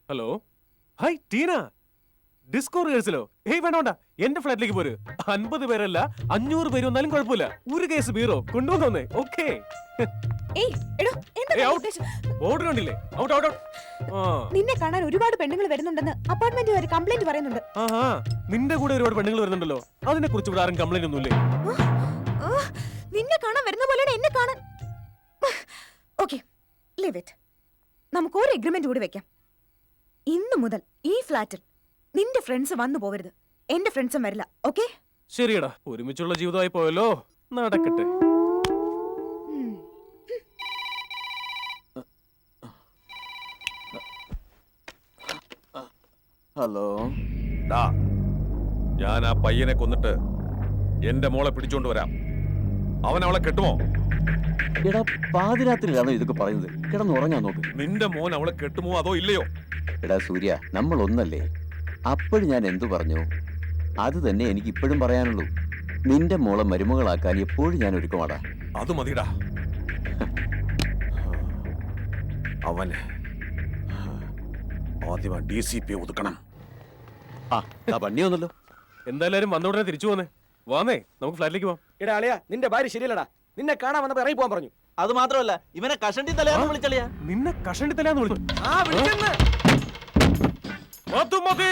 Hello, hi Teena. Disco റിഹേഴ്സലോ? ഏയ് വേണ്ട വേണ്ട, എന്റെ ഫ്ലാറ്റിലേക്ക് പോര്. 50 പേരല്ല 500 പേര് വന്നാലും കുഴപ്പമില്ല. ഒരു കേസ് ബീറോ കൊണ്ടുവന്നേ. ഓക്കേ. ഓർഡർ കണ്ടില്ലേ? Out out out. നിന്നെ കാണാൻ ഒരുപാട് പെണ്ണുങ്ങൾ വരുന്നുണ്ടെന്ന് അപ്പാർട്ട്മെന്റുകാർ കംപ്ലൈന്റ് പറയുന്നുണ്ട്. ആഹാ, നിന്റെ കൂടെ ഒരുപാട് പെണ്ണുങ്ങൾ വരുന്നുണ്ടല്ലോ. അതിനെ കുറിച്ച് ഇവിടെ ആരും കംപ്ലൈന്റ് ഒന്നുമില്ലേ? നിന്നെ കാണാൻ വരുന്ന പോലെയാണ് എന്നെ കാണാൻ. Okay, leave it. നമുക്ക് ഒരു എഗ്രിമെന്റ് കൂടി വെക്കാം. ഇന്നു മുതൽ ഈ ഫ്ലാറ്റിൽ നിന്റെ ഫ്രണ്ട്സ് വന്നു പോവരുത്. എന്റെ ഫ്രണ്ട്സും വരില്ല. ഓക്കേ? ശരിയടാ, ഒരുമിച്ചുള്ള ജീവിതമായി പോയല്ലോ, നടക്കട്ടെ. ഹലോ, ഞാൻ ആ പയ്യനെ കൊന്നിട്ട് എന്റെ മോളെ പിടിച്ചോണ്ട് വരാം. അവൻ അവളെ കെട്ടുമോ? എടാ പാതിരാത്രിയിലാണോ ഇതൊക്കെ പറയുന്നത്? കിടന്നുറങ്ങാൻ നോക്ക്. നിന്റെ മോൻ അവളെ കെട്ടുമോ അതോ ഇല്ലയോ? എടാ സൂര്യ, നമ്മൾ ഒന്നല്ലേ? അപ്പോഴും ഞാൻ എന്തു പറഞ്ഞു? അത് തന്നെ എനിക്ക് ഇപ്പോഴും പറയാനുള്ളൂ. നിന്റെ മോളെ മരുമകളാക്കാൻ എപ്പോഴും ഞാൻ ഒരുക്കമാടാ. അത് മതിടാ. അവന് ആദ്യം DCP ഒതുക്കണം. പണി വന്നല്ലോ. എന്തായാലും വന്ന ഉടനെ തിരിച്ചു പോന്നേ. വാന്നേ, നമുക്ക് ഫ്ലാറ്റിലേക്ക് പോവാം. എടാ അളിയാ, നിന്റെ ഭാര്യ ശരിയല്ലടാ. നിന്നെ കാണാൻ വന്നപ്പോ ഇറങ്ങി പോകാൻ പറഞ്ഞു. അത് മാത്രമല്ല, ഇവനെ കഷണ്ടി തലയാന്ന് വിളിച്ചളിയാ. നിന്നെ കഷണ്ടി തലാന്ന് വിളിച്ചു. വിളിച്ചെന്ന്. മതി.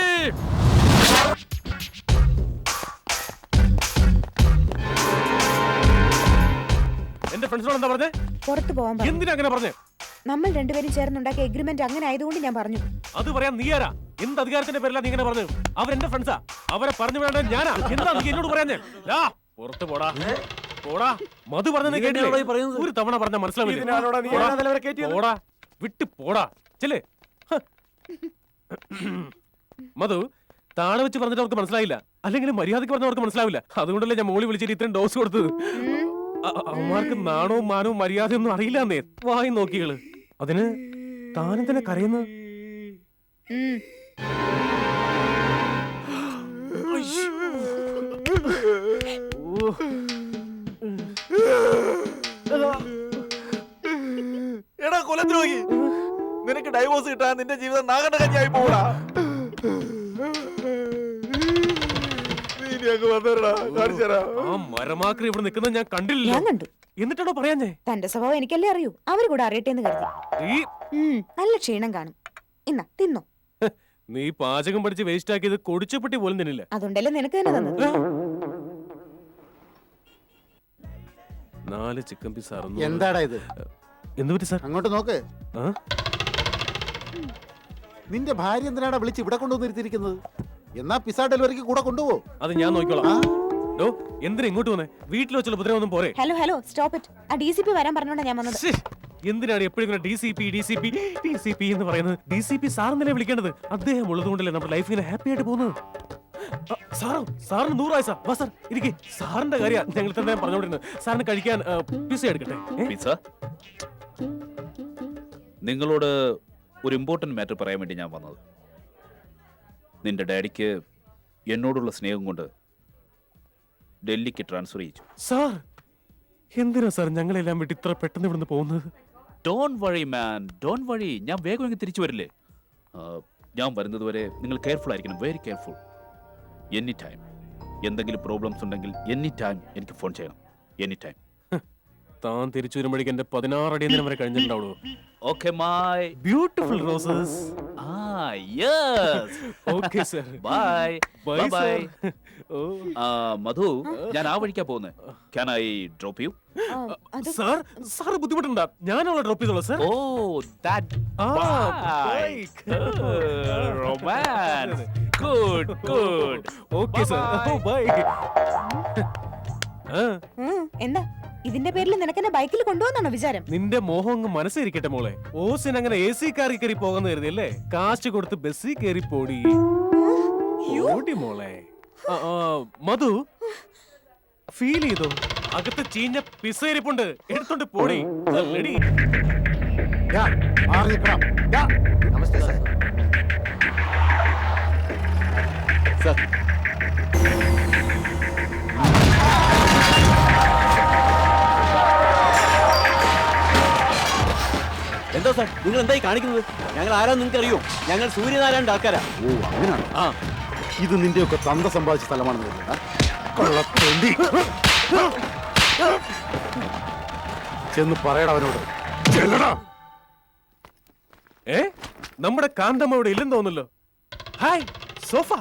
എന്റെ ഫ്രണ്ട്സിനോട് എന്താ പറഞ്ഞേ? പുറത്തു പോവാൻ പറഞ്ഞു. എന്തിനാ അങ്ങനെ പറഞ്ഞേ? നമ്മൾ രണ്ടുപേരും ചേർന്നുണ്ടാക്കിയ എഗ്രിമെന്റ് അങ്ങനെ ആയതുകൊണ്ട് ഞാൻ പറഞ്ഞു. അത് പറയാൻ നീ ആരാ? എന്ത് അധികാരത്തിന്റെ പേരിലാ നീ ഇങ്ങനെ പറഞ്ഞു? അവരെന്റെ ഫ്രണ്ട്സാ. അവരെ പറഞ്ഞു വേണ്ട ഞാനാ. എന്താ നീ എന്നോട് പറയാഞ്ഞേ? പുറത്ത് പോടാ പോടാ. മധു പറഞ്ഞത് കേട്ടില്ലേ? ഒരു തവണ പറഞ്ഞ മനസ്സിലാവില്ല. പോടാ, വിട്ട് പോടാ. ചെല്ലേ. മധു, താഴെ വെച്ച് പറഞ്ഞിട്ട് അവർക്ക് മനസ്സിലായില്ല. അല്ലെങ്കിൽ മര്യാദക്ക് പറഞ്ഞവർക്ക് മനസ്സിലാവില്ല. അതുകൊണ്ടല്ലേ ഞാൻ മോളി വിളിച്ചിട്ട് ഇത്രയും ഡോസ് കൊടുത്തത്. അവന്മാർക്ക് നാണവും മാനവും മര്യാദയൊന്നും അറിയില്ലാന്നേ. വായി നോക്കികള്. അതിന് താനും തന്നെ കരയുന്നു. എടാ കൊലദ്രോഹി, നിനക്ക് ഡൈവോഴ്സ് കിട്ടാൻ നിന്റെ ജീവിതം നാഗണ്ട കഞ്ഞായി പോടാ. മരമാക്രി ഇവിടെ നിൽക്കുന്നത് ഞാൻ കണ്ടില്ല. ഞാൻ കണ്ടു. എന്നിട്ടാണോ പറയാഞ്ഞേ? തന്റെ സ്വഭാവം എനിക്കല്ലേ അറിയൂ. അവര് കൂടെ അറിയട്ടെ എന്ന് കരുതി. നല്ല ക്ഷീണം കാണും. ഇന്നാ തിന്നോ. നീ പാചകം പഠിച്ച് വേസ്റ്റ് ആക്കിയത് കൊടിച്ചപ്പെട്ടി പോലും തിന്നില്ല. അതുകൊണ്ടല്ലേ നിനക്ക് തന്നെ തന്നത്. 4 ചിക്കൻ പീസ്. എന്താടാ ഇത്? എന്ത് പറ്റി സാർ? അങ്ങോട്ട് നോക്ക്. നിന്റെ ഭാര്യ എന്തിനാടാ വിളിച്ച് ഇവിടെ കൊണ്ടുവന്നിരുത്തിയിരിക്കുന്നത്? എന്നാ പിസ്സ ഡെലിവറിക്ക് കൂടെ കൊണ്ടുപോ. അത് ഞാൻ നോക്കിക്കോളാം. എന്തിനാ ഇങ്ങോട്ട് വന്നേ? വീട്ടിൽ വെച്ചുള്ള ഉപദ്രവൊന്നും പോരെ? Hello hello, stop it. ആ DCP വരാൻ പറഞ്ഞോണ്ടാ ഞാൻ വന്നത്. എന്തിനാണ് എപ്പോഴും ഇങ്ങനെ DCP എന്ന് പറയുന്നത്? DCP സാറിനെ വിളിക്കേണ്ടത്. അദ്ദേഹം ഉള്ളതുകൊണ്ടല്ലേ നമ്മുടെ ലൈഫ് ഇങ്ങനെ ഹാപ്പി ആയിട്ട് പോകുന്നത്. സാറിന് 100 വയസ്സാ. വാ സാർ, ഇരിക്കെ. സാറിന്റെ കാര്യം ഞങ്ങൾ തന്നെ പറഞ്ഞോണ്ടിരുന്നത്. സാറിന് കഴിക്കാൻ പിസ്സ എടുക്കട്ടെ? പിസ്സ? നിങ്ങളോട് ഒരു ഇമ്പോർട്ടന്റ് മാറ്റർ പറയാൻ വേണ്ടി ഞാൻ വന്നത്. നിന്റെ ഡാഡിക്ക് എന്നോടുള്ള സ്നേഹം കൊണ്ട് ഡൽഹിക്ക് ട്രാൻസ്ഫർ ചെയ്യിച്ചു. സാർ, എന്തിനാ സാർ ഞങ്ങളെല്ലാം വിട്ട് ഇത്ര പെട്ടെന്ന് ഇവിടുന്ന് പോകുന്നത്? Don't worry man, don't worry. ഞാൻ വേഗം ഇങ്ങ് തിരിച്ചു വരില്ലേ. ഞാൻ വരുന്നത് വരെ നിങ്ങൾ കെയർഫുൾ ആയിരിക്കണം. Very careful. എനി ടൈം എന്തെങ്കിലും പ്രോബ്ലംസ് ഉണ്ടെങ്കിൽ എനി ടൈം എനിക്ക് ഫോൺ ചെയ്യണം. Any time. താൻ തിരിച്ചു വരുമ്പോഴേക്ക് എന്റെ 16 അടിയന്തരം വരെ കഴിഞ്ഞിട്ടുണ്ടാവുള്ളൂ. Okay my beautiful roses. Yes. Okay sir. Bye bye bye. Madhu, ഞാൻ ആ വഴിക്കാ പോകുന്നത്. Can I drop you? Sir ബുദ്ധിമുട്ടുണ്ടാ? ഞാൻ അവളെ ഡ്രോപ്പ് ചെയ്തോളാം sir. Oh that romance. Good good. Okay sir. Bye. എന്താ ഇതിന്റെ പേരിൽ നിനക്കെന്നെ ബൈക്കിൽ കൊണ്ടുപോകുന്നാണോ വിചാരം? നിന്റെ മോഹം അങ്ങ് മനസ്സിരിക്കട്ടെ മോളെ. ഓസിന് അങ്ങനെ AC കാറിൽ കയറി പോകാന്ന് കരുതിയല്ലേ? കാശ് കൊടുത്ത് ബസ്സിൽ കയറി പോടി മോളെ. മധു, ഫീൽ ചെയ്തോ? അകത്ത് ചീഞ്ഞ പിസ്സ ഇരിപ്പുണ്ട്. എടുത്തോണ്ട് പോടി. റെഡി? നമസ്തേ സാർ. എന്താ സാർ, നിങ്ങൾ എന്തായി കാണിക്കുന്നത്? ഞങ്ങൾ ആരാ നിങ്ങൾക്ക് അറിയോ? ഞങ്ങൾ സൂര്യനാരായണന്റെ ആൾക്കാരാ. ഓ അങ്ങനെയാണ്. ആ, ഇത് നിന്റെയൊക്കെ തന്ത സമ്പാദിച്ച സ്ഥലമാണെന്ന് കരുതുക. കള്ളത്തേണ്ടി. ചെന്ന് പറയടാ അവനോട്. ചെല്ലടാ. നമ്മുടെ കാന്തമ്മ ഇവിടെ ഇല്ലെന്ന് തോന്നുന്നല്ലോ. Hi sofa.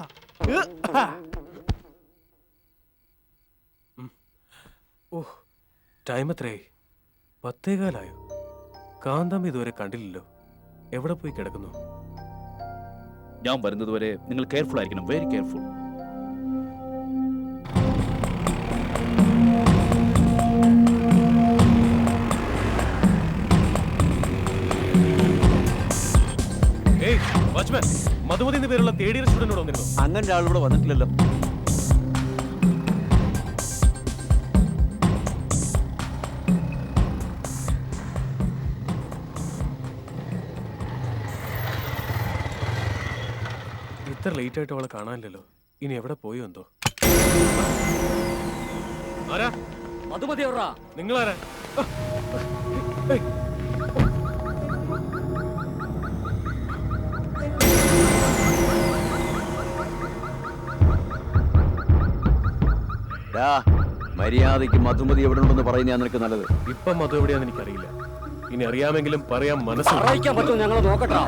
ടൈം എത്രയായി? 10:15. കാന്തമ്മ ഇതുവരെ കണ്ടില്ലല്ലോ. എവിടെ പോയി കിടക്കുന്നു? ഞാൻ വരുന്നതുവരെ നിങ്ങൾ കെയർഫുൾ ആയിരിക്കണം, വെരി കെയർഫുൾ. വാച്ച്മാൻ, മധുമതി എന്ന പേരുള്ള തേർഡ് ഇയർ സ്റ്റുഡന്റ് വന്നിരുന്നു. അങ്ങനെ ഒരാളിവിടെ വന്നിട്ടില്ലല്ലോ. ഇത്ര ലേറ്റ് ആയിട്ട് അവളെ കാണാനില്ലല്ലോ. ഇനി എവിടെ പോയോ എന്തോ. ആരാ? മധുമതി എവിടാ? നിങ്ങളാരാ? മര്യാദയ്ക്ക് മധുമതി എവിടെ ഉണ്ടെന്ന് പറയുന്നതാ നിനക്ക് നല്ലത്. ഇപ്പം മധു എവിടെയാന്ന് എനിക്കറിയില്ല. ഇനി അറിയാമെങ്കിലും പറയാൻ മനസ്സിൽ സഹായിക്കാൻ പറ്റുമോ? ഞങ്ങൾ നോക്കട്ടാ.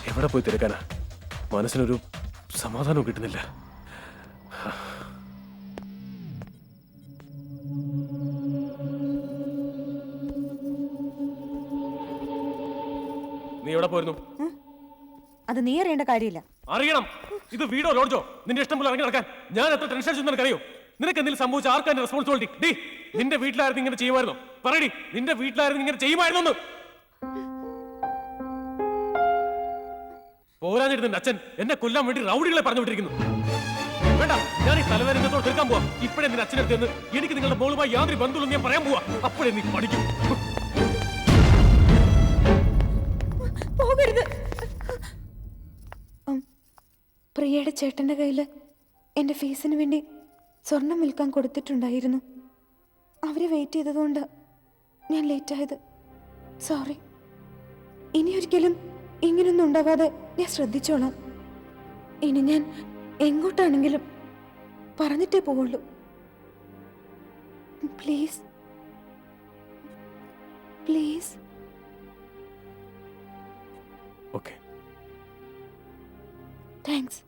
എവിടെ പോയി തിരക്കാനാ? മനസ്സിനൊരു സമാധാനവും കിട്ടുന്നില്ല. നീ എവിടെ പോയിരുന്നു? അത് നീ അറിയേണ്ട കാര്യമില്ല. അറിയണം. ഇത് വീടോ ലോഡ്ജോ? നിന്റെ ഇഷ്ടം പോലെ ഇറങ്ങി നടക്കാൻ ഞാൻ എത്ര ടെൻഷൻ അടിച്ചു നിനക്കറിയോ? നിനക്ക് എന്തെങ്കിലും സംഭവിച്ച ആർക്കാണ് റെസ്പോൺസിബിലിറ്റി? ഡി, നിന്റെ വീട്ടിലായിരുന്നു ഇങ്ങനെ ചെയ്യുമായിരുന്നോ? പറയടി, നിന്റെ വീട്ടിലായിരുന്നു ഇങ്ങനെ ചെയ്യുമായിരുന്നോ? പോരാഞ്ഞിട്ട് നിന്റെ അച്ഛൻ എന്നെ കൊല്ലാൻ വേണ്ടി റൗഡികളെ പറഞ്ഞു വിട്ടിരിക്കുന്നു. വേണ്ട, ഞാൻ ഈ തലവേദനത്തോട് തീർക്കാൻ പോവാ. ഇപ്പോഴേ നിന്റെ അച്ഛനടുത്ത് നിന്ന് എനിക്ക് നിങ്ങളുടെ മോളുമായി യാതൊരു ബന്ധുവില്ലെന്ന് ഞാൻ പറയാൻ പോവാ. അപ്പോഴേ നീ പഠിക്കും. പോകരുത്. പ്രിയയുടെ ചേട്ടന്റെ കയ്യില് എന്റെ ഫീസിന് വേണ്ടി സ്വർണം വിൽക്കാൻ കൊടുത്തിട്ടുണ്ടായിരുന്നു. അവരെ വെയിറ്റ് ചെയ്തതുകൊണ്ട് ഞാൻ ലേറ്റ് ആയത്. സോറി. ഇനി ഒരിക്കലും ഇങ്ങനൊന്നും ഉണ്ടാവാതെ ഞാൻ ശ്രദ്ധിച്ചോളാം. ഇനി ഞാൻ എങ്ങോട്ടാണെങ്കിലും പറഞ്ഞിട്ടേ പോവുള്ളൂ. Please please. Okay, thanks.